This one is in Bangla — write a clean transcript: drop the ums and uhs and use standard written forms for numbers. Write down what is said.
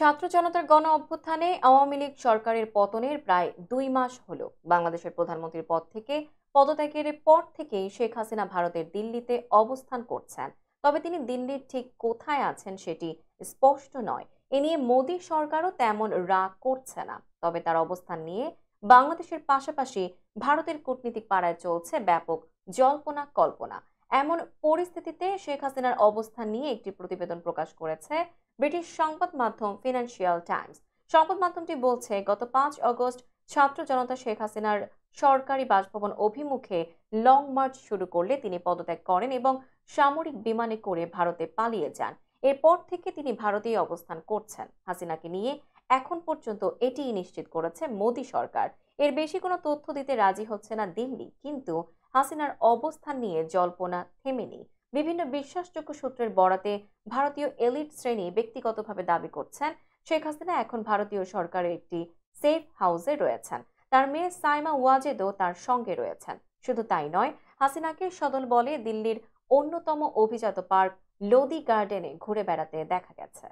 ছাত্র জনতার গণ অভ্যুত্থানে আওয়ামী লীগ সরকারের পতনের প্রায় 2 মাস হলো। বাংলাদেশের প্রধানমন্ত্রীর পদ থেকে পদত্যাগের পর থেকেই শেখ হাসিনা ভারতের দিল্লিতে অবস্থান করছেন। তবে তিনি দিল্লির ঠিক কোথায় আছেন সেটি স্পষ্ট নয়। এ নিয়ে মোদী সরকারও তেমন রাগ করছে না। তবে তার অবস্থান নিয়ে বাংলাদেশের পাশাপাশি ভারতের কূটনীতিক পাড়ায় চলছে ব্যাপক জল্পনা কল্পনা। এমন পরিস্থিতিতে শেখ হাসিনার অবস্থান নিয়ে একটি প্রতিবেদন প্রকাশ করেছে ব্রিটিশ সংবাদ মাধ্যম ফিনান্সিয়াল টাইমস। সংবাদ মাধ্যমটি বলছে, গত 5 আগস্ট ছাত্র জনতা শেখ হাসিনার সরকারি বাসভবন অভিমুখে লং মার্চ শুরু করলে তিনি পদত্যাগ করেন এবং সামরিক বিমানে করে ভারতে পালিয়ে যান। এরপর থেকে তিনি ভারতেই অবস্থান করছেন। হাসিনাকে নিয়ে এখন পর্যন্ত এটিই নিশ্চিত করেছে মোদী সরকার। এর বেশি কোনো তথ্য দিতে রাজি হচ্ছে না দিল্লি। কিন্তু হাসিনার অবস্থান নিয়ে জল্পনা থেমেনি। বিভিন্ন বিশ্বাসযোগ্য সূত্রের বরাতে ভারতীয় এলিট শ্রেণী ব্যক্তিগতভাবে দাবি করছেন শেখ হাসিনা এখন ভারতীয় সরকারের একটি সেফ হাউসে রয়েছেন। তার মেয়ে সাইমা ওয়াজেদও তার সঙ্গে রয়েছেন। শুধু তাই নয়, হাসিনাকে সদল বলে দিল্লির অন্যতম অভিজাত পার্ক লোদি গার্ডেনে ঘুরে বেড়াতে দেখা গেছে।